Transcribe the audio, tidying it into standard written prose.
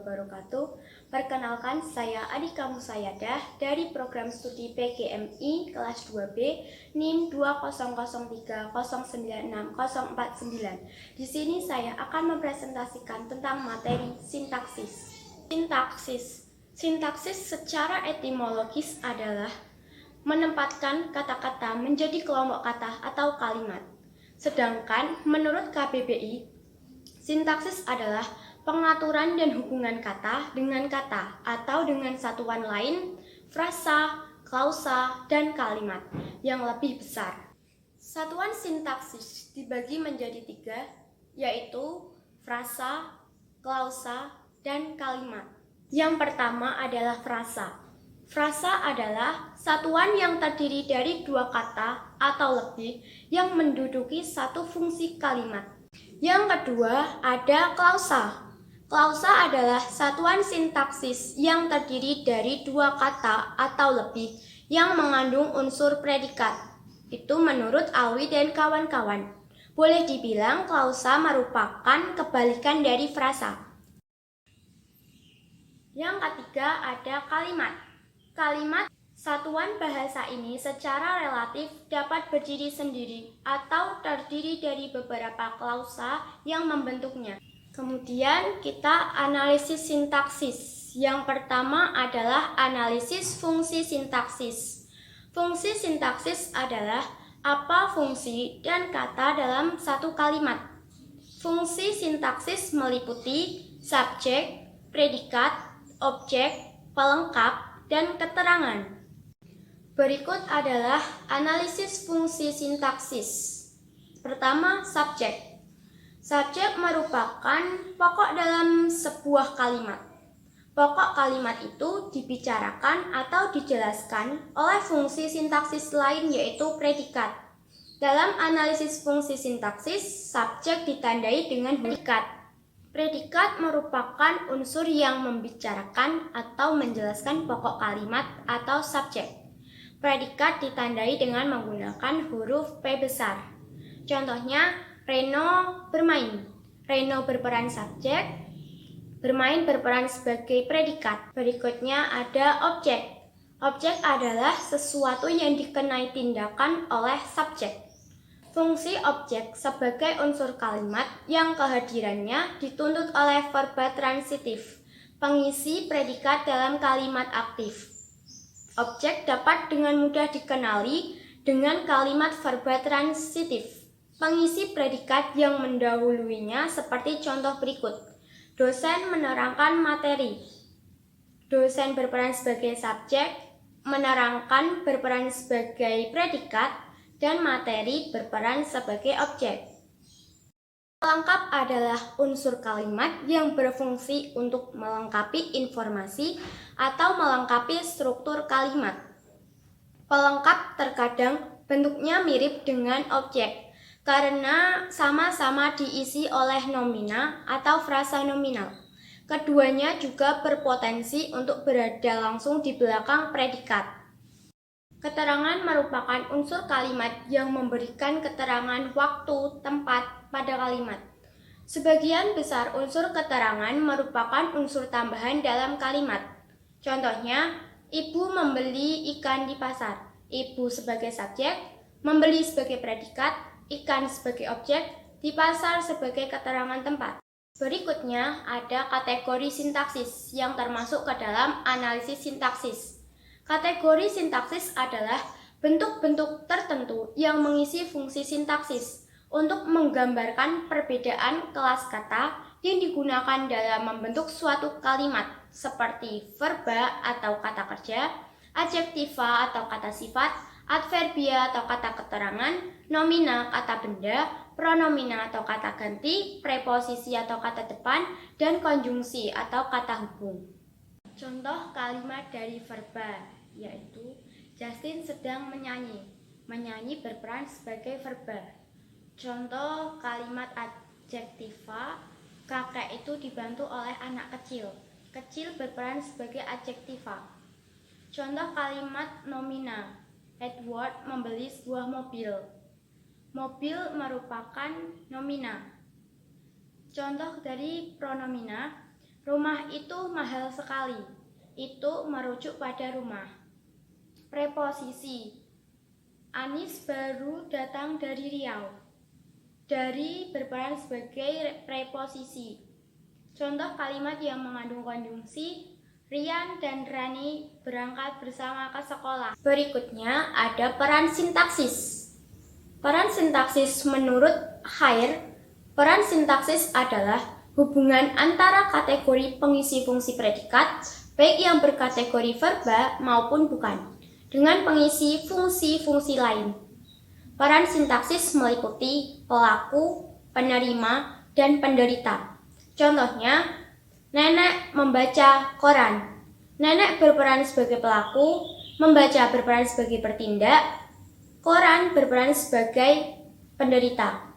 wabarakatuh. Perkenalkan, saya Adika Musayadah dari program studi PGMI kelas 2B NIM 200309649. Di sini saya akan mempresentasikan tentang materi sintaksis. Sintaksis secara etimologis adalah menempatkan kata-kata menjadi kelompok kata atau kalimat. Sedangkan menurut KBBI, sintaksis adalah pengaturan dan hubungan kata dengan kata atau dengan satuan lain, frasa, klausa, dan kalimat yang lebih besar. Satuan sintaksis dibagi menjadi 3, yaitu frasa, klausa, dan kalimat. Yang pertama adalah frasa. Frasa adalah satuan yang terdiri dari 2 kata atau lebih yang menduduki satu fungsi kalimat. Yang kedua ada klausa. Klausa adalah satuan sintaksis yang terdiri dari 2 kata atau lebih yang mengandung unsur predikat. Itu menurut Alwi dan kawan-kawan. Boleh dibilang klausa merupakan kebalikan dari frasa. Yang ketiga ada kalimat. Kalimat satuan bahasa ini secara relatif dapat berdiri sendiri atau terdiri dari beberapa klausa yang membentuknya. Kemudian kita analisis sintaksis. Yang pertama adalah analisis fungsi sintaksis. Fungsi sintaksis adalah apa fungsi dan kata dalam satu kalimat. Fungsi sintaksis meliputi subjek, predikat, objek, pelengkap, dan keterangan. Berikut adalah analisis fungsi sintaksis. Pertama, subjek. Subjek merupakan pokok dalam sebuah kalimat. Pokok kalimat itu dibicarakan atau dijelaskan oleh fungsi sintaksis lain yaitu predikat. Dalam analisis fungsi sintaksis, subjek ditandai dengan predikat. Predikat merupakan unsur yang membicarakan atau menjelaskan pokok kalimat atau subjek. Predikat ditandai dengan menggunakan huruf P besar. Contohnya, Reno bermain. Reno berperan subjek, bermain berperan sebagai predikat. Berikutnya ada objek. Objek adalah sesuatu yang dikenai tindakan oleh subjek. Fungsi objek sebagai unsur kalimat yang kehadirannya dituntut oleh verba transitif, pengisi predikat dalam kalimat aktif. Objek dapat dengan mudah dikenali dengan kalimat verba transitif, pengisi predikat yang mendahuluinya seperti contoh berikut. Dosen menerangkan materi. Dosen berperan sebagai subjek, menerangkan berperan sebagai predikat, dan materi berperan sebagai objek. Pelengkap adalah unsur kalimat yang berfungsi untuk melengkapi informasi atau melengkapi struktur kalimat. Pelengkap terkadang bentuknya mirip dengan objek karena sama-sama diisi oleh nomina atau frasa nominal. Keduanya juga berpotensi untuk berada langsung di belakang predikat. Keterangan merupakan unsur kalimat yang memberikan keterangan waktu, tempat pada kalimat. Sebagian besar unsur keterangan merupakan unsur tambahan dalam kalimat. Contohnya, ibu membeli ikan di pasar. Ibu sebagai subjek, membeli sebagai predikat, ikan sebagai objek, di pasar sebagai keterangan tempat. Berikutnya ada kategori sintaksis yang termasuk ke dalam analisis sintaksis. Kategori sintaksis adalah bentuk-bentuk tertentu yang mengisi fungsi sintaksis untuk menggambarkan perbedaan kelas kata yang digunakan dalam membentuk suatu kalimat seperti verba atau kata kerja, adjektiva atau kata sifat, adverbia atau kata keterangan, nomina kata benda, pronomina atau kata ganti, preposisi atau kata depan, dan konjungsi atau kata hubung. Contoh kalimat dari verba yaitu Justin sedang menyanyi. Menyanyi berperan sebagai verba. Contoh kalimat adjektiva, kakek itu dibantu oleh anak kecil. Kecil berperan sebagai adjektiva. Contoh kalimat nomina, Edward membeli sebuah mobil. Mobil merupakan nomina. Contoh dari pronomina, Rumah itu mahal sekali. Itu merujuk pada rumah. Preposisi. Anis baru datang dari Riau. Dari berperan sebagai preposisi. Contoh kalimat yang mengandung konjungsi, Rian dan Rani berangkat bersama ke sekolah. Berikutnya ada peran sintaksis. Peran sintaksis menurut Khair, peran sintaksis adalah hubungan antara kategori pengisi fungsi predikat, baik yang berkategori verba maupun bukan, dengan pengisi fungsi-fungsi lain. Peran sintaksis meliputi pelaku, penerima, dan penderita. Contohnya, nenek membaca koran. Nenek berperan sebagai pelaku, membaca berperan sebagai bertindak, koran berperan sebagai penderita.